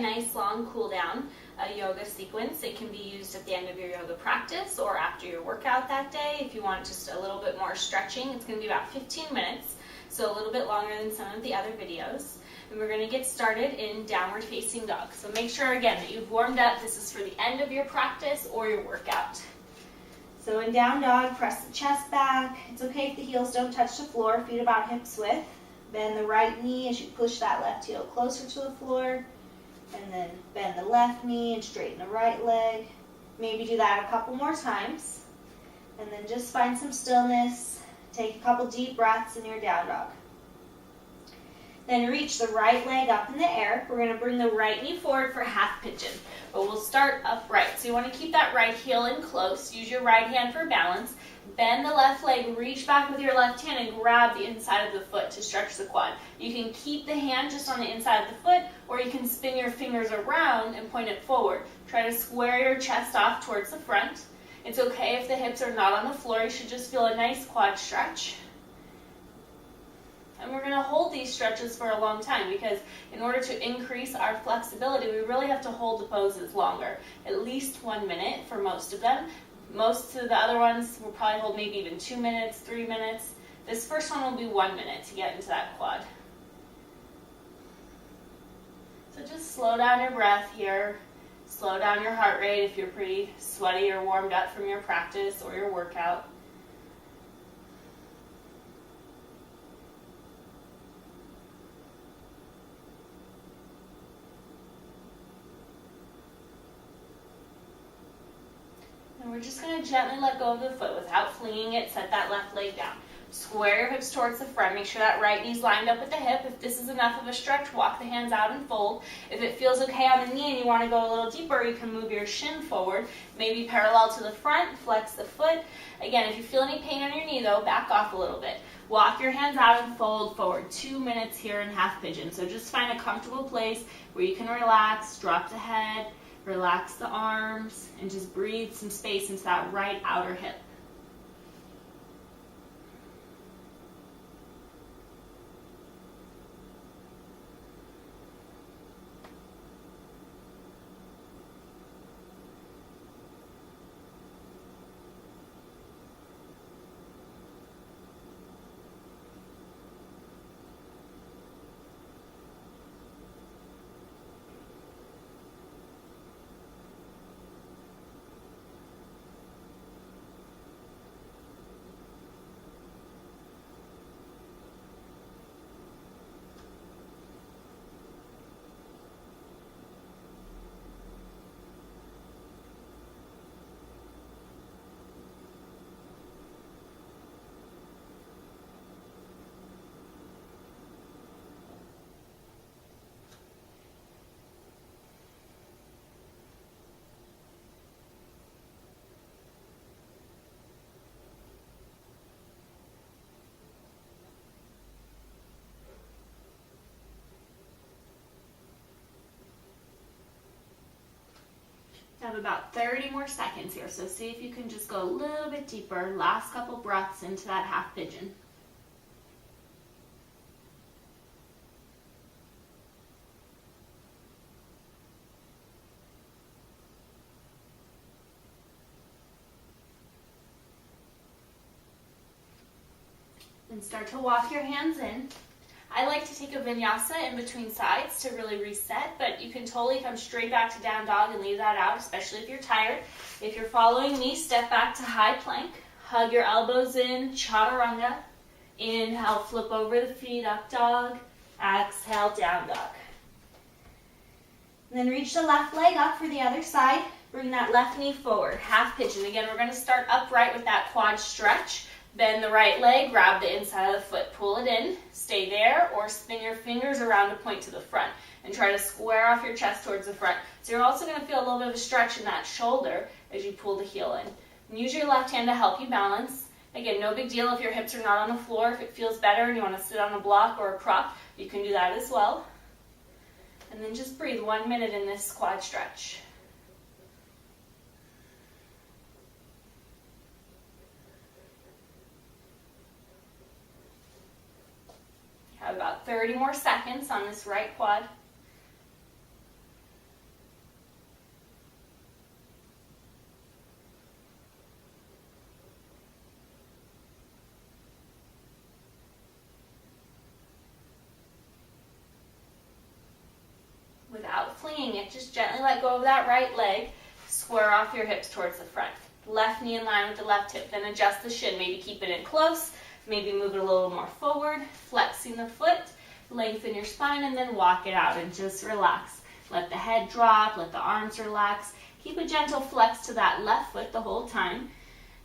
a nice long cool down, a yoga sequence. It can be used at the end of your yoga practice or after your workout that day. If you want just a little bit more stretching, it's going to be about 15 minutes, so a little bit longer than some of the other videos. And we're going to get started in downward facing dog. So make sure again that you've warmed up. This is for the end of your practice or your workout. So in down dog, press the chest back. It's okay if the heels don't touch the floor, feet about hips width. Bend the right knee as you push that left heel closer to the floor. And then bend the left knee and straighten the right leg. Maybe do that a couple more times. And then just find some stillness. Take a couple deep breaths in your down dog. Then reach the right leg up in the air. We're going to bring the right knee forward for half pigeon. But we'll start upright. So you want to keep that right heel in close. Use your right hand for balance. Bend the left leg, reach back with your left hand and grab the inside of the foot to stretch the quad. You can keep the hand just on the inside of the foot, or you can spin your fingers around and point it forward. Try to square your chest off towards the front. It's okay if the hips are not on the floor. You should just feel a nice quad stretch. And we're going to hold these stretches for a long time because in order to increase our flexibility, we really have to hold the poses longer. At least 1 minute for most of them. Most of the other ones will probably hold maybe even 2 minutes, 3 minutes. This first one will be 1 minute to get into that quad. So just slow down your breath here. Slow down your heart rate if you're pretty sweaty or warmed up from your practice or your workout. And we're just going to gently let go of the foot without flinging it. Set that left leg down. Square your hips towards the front. Make sure that right knee's lined up with the hip. If this is enough of a stretch, walk the hands out and fold. If it feels okay on the knee and you want to go a little deeper, you can move your shin forward, maybe parallel to the front, flex the foot. Again, if you feel any pain on your knee though, back off a little bit. Walk your hands out and fold forward. 2 minutes here in half pigeon. So just find a comfortable place where you can relax, drop the head, relax the arms, and just breathe some space into that right outer hip. You have about 30 more seconds here, so see if you can just go a little bit deeper. Last couple breaths into that half pigeon. And start to walk your hands in. I like to take a vinyasa in between sides to really reset, but you can totally come straight back to down dog and leave that out, especially if you're tired. If you're following me, step back to high plank. Hug your elbows in, chaturanga. Inhale, flip over the feet, up dog. Exhale, down dog. And then reach the left leg up for the other side. Bring that left knee forward, half pigeon. Again, we're going to start upright with that quad stretch. Bend the right leg, grab the inside of the foot, pull it in, stay there, or spin your fingers around to point to the front. And try to square off your chest towards the front. So you're also going to feel a little bit of a stretch in that shoulder as you pull the heel in. And use your left hand to help you balance. Again, no big deal if your hips are not on the floor. If it feels better and you want to sit on a block or a prop, you can do that as well. And then just breathe 1 minute in this quad stretch. You have about 30 more seconds on this right quad. flinging it. Just gently let go of that right leg. Square off your hips towards the front. Left knee in line with the left hip. Then adjust the shin. Maybe keep it in close. Maybe move it a little more forward. Flexing the foot. Lengthen your spine and then walk it out and just relax. Let the head drop. Let the arms relax. Keep a gentle flex to that left foot the whole time.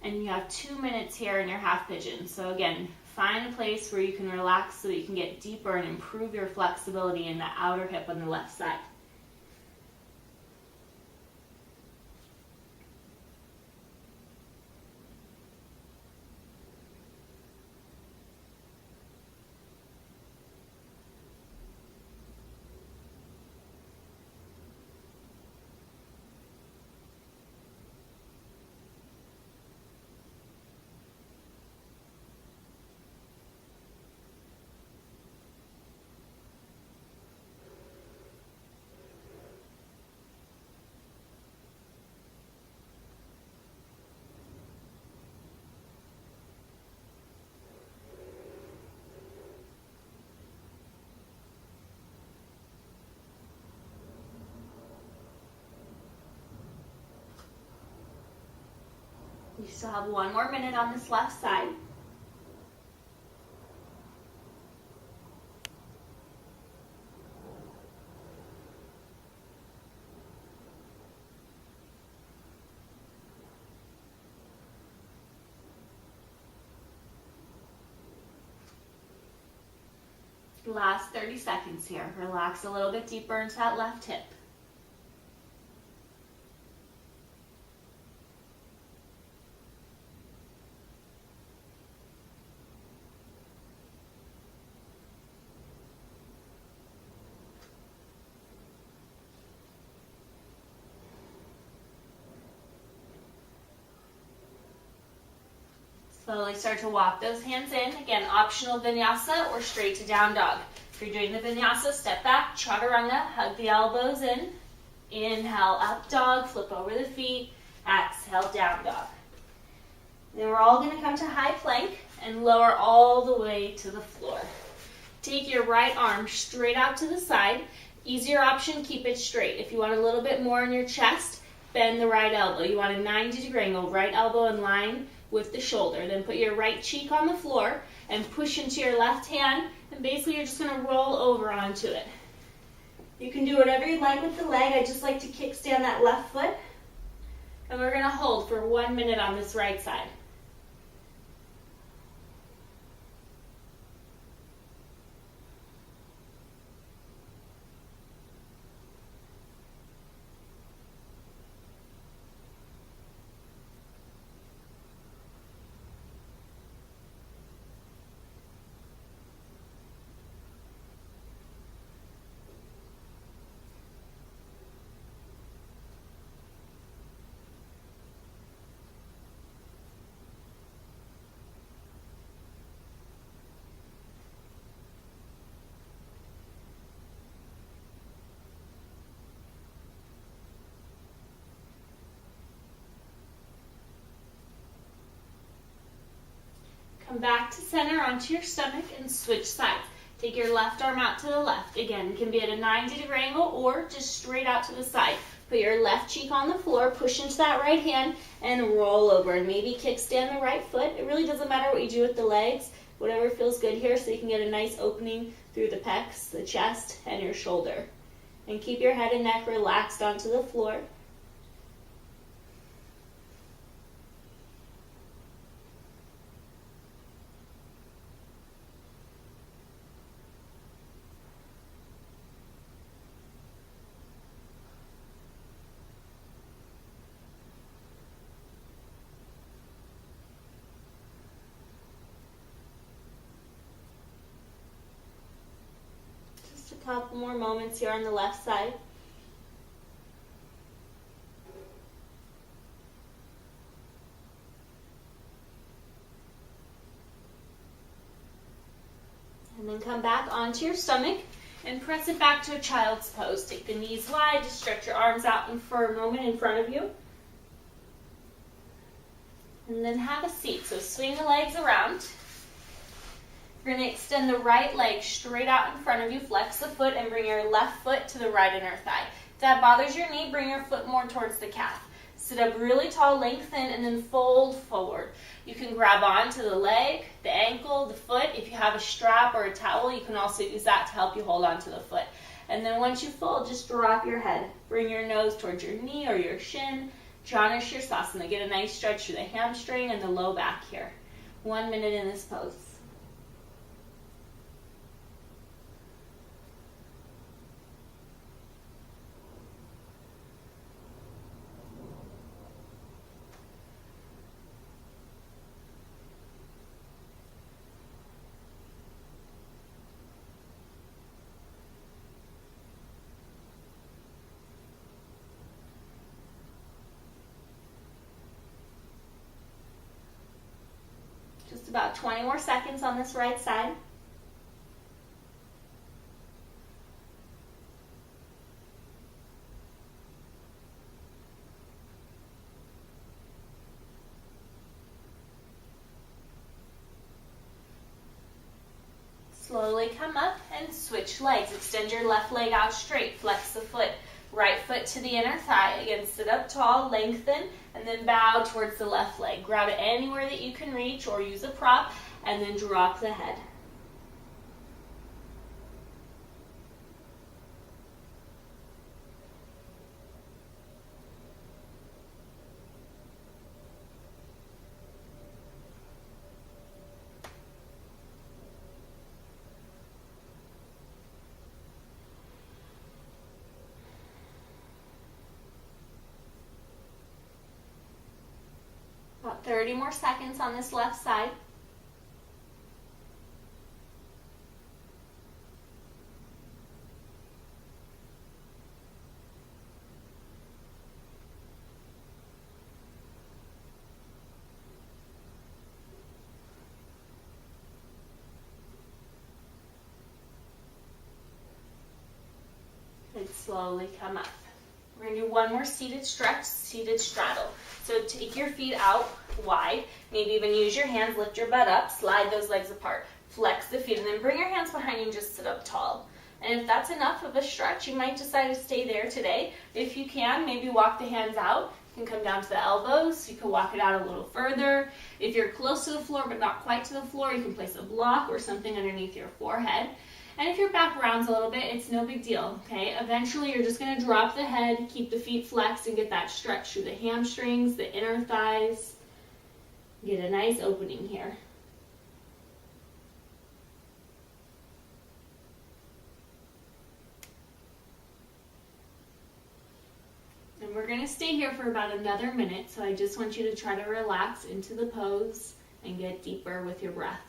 And you have 2 minutes here in your half pigeon. So again, find a place where you can relax so that you can get deeper and improve your flexibility in the outer hip on the left side. You still have 1 more minute on this left side. Last 30 seconds here. Relax a little bit deeper into that left hip. Slowly start to walk those hands in. Again, optional vinyasa or straight to down dog. If you're doing the vinyasa, step back, chaturanga, hug the elbows in. Inhale, up dog, flip over the feet. Exhale, down dog. Then we're all going to come to high plank and lower all the way to the floor. Take your right arm straight out to the side. Easier option, keep it straight. If you want a little bit more in your chest, bend the right elbow. You want a 90-degree angle, right elbow in line with the shoulder. Then put your right cheek on the floor and push into your left hand, and basically you're just going to roll over onto it. You can do whatever you like with the leg. I just like to kickstand that left foot. And we're going to hold for 1 minute on this right side. Come back to center onto your stomach and switch sides. Take your left arm out to the left. Again, it can be at a 90-degree angle or just straight out to the side. Put your left cheek on the floor, push into that right hand, and roll over. And maybe kickstand the right foot. It really doesn't matter what you do with the legs. Whatever feels good here so you can get a nice opening through the pecs, the chest, and your shoulder. And keep your head and neck relaxed onto the floor. A couple more moments here on the left side. And then come back onto your stomach and press it back to a child's pose. Take the knees wide, just stretch your arms out for a moment in front of you. And then have a seat. So swing the legs around. You're going to extend the right leg straight out in front of you, flex the foot, and bring your left foot to the right inner thigh. If that bothers your knee, bring your foot more towards the calf. Sit up really tall, lengthen, and then fold forward. You can grab onto the leg, the ankle, the foot. If you have a strap or a towel, you can also use that to help you hold onto the foot. And then once you fold, just drop your head. Bring your nose towards your knee or your shin. Janu Sirsasana. Get a nice stretch through the hamstring and the low back here. 1 minute in this pose. Just about 20 more seconds on this right side. Slowly come up and switch legs. Extend your left leg out straight. Flex the foot. Right foot to the inner thigh. Again, sit up tall, lengthen, and then bow towards the left leg. Grab it anywhere that you can reach or use a prop, and then drop the head. About 30 more seconds on this left side. And slowly come up. We're going to do one more seated stretch, seated straddle. So take your feet out wide, maybe even use your hands, lift your butt up, slide those legs apart, flex the feet, and then bring your hands behind you and just sit up tall. And if that's enough of a stretch, you might decide to stay there today. If you can, maybe walk the hands out. You can come down to the elbows. You can walk it out a little further. If you're close to the floor but not quite to the floor, you can place a block or something underneath your forehead. And if your back rounds a little bit, it's no big deal, okay? Eventually, you're just going to drop the head, keep the feet flexed, and get that stretch through the hamstrings, the inner thighs. Get a nice opening here. And we're going to stay here for about another minute, so I just want you to try to relax into the pose and get deeper with your breath.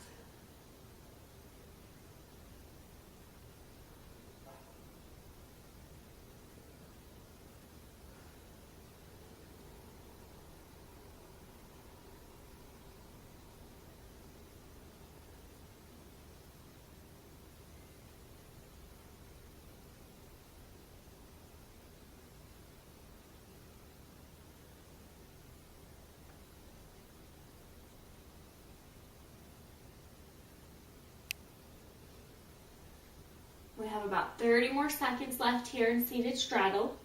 We have about 30 more seconds left here in seated straddle.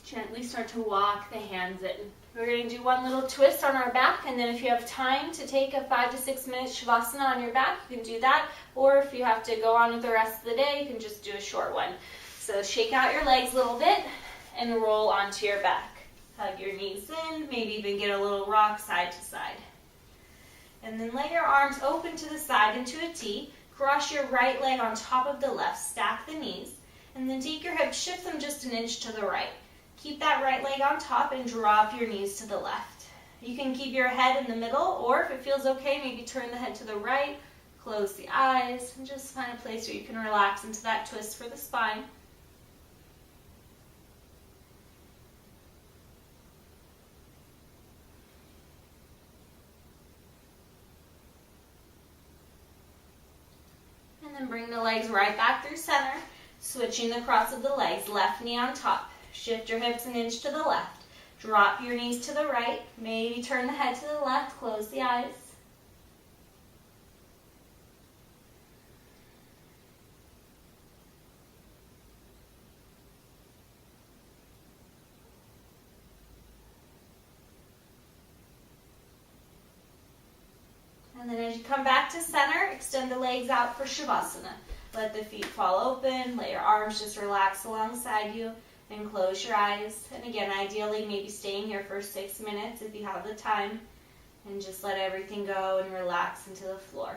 Gently start to walk the hands in. We're going to do one little twist on our back, and then if you have time to take a 5 to 6 minute Shavasana on your back, you can do that. Or if you have to go on with the rest of the day, you can just do a short one. So shake out your legs a little bit and roll onto your back. Hug your knees in, maybe even get a little rock side to side. And then lay your arms open to the side into a T. Cross your right leg on top of the left, stack the knees, and then take your hips, shift them just an inch to the right. Keep that right leg on top and drop your knees to the left. You can keep your head in the middle, or if it feels okay, maybe turn the head to the right, close the eyes, and just find a place where you can relax into that twist for the spine. Bring the legs right back through center, switching the cross of the legs, left knee on top. Shift your hips an inch to the left. Drop your knees to the right. Maybe turn the head to the left, close the eyes. And then as you come back to center, extend the legs out for Shavasana. Let the feet fall open, let your arms just relax alongside you, and close your eyes. And again, ideally, maybe staying here for 6 minutes if you have the time, and just let everything go and relax into the floor.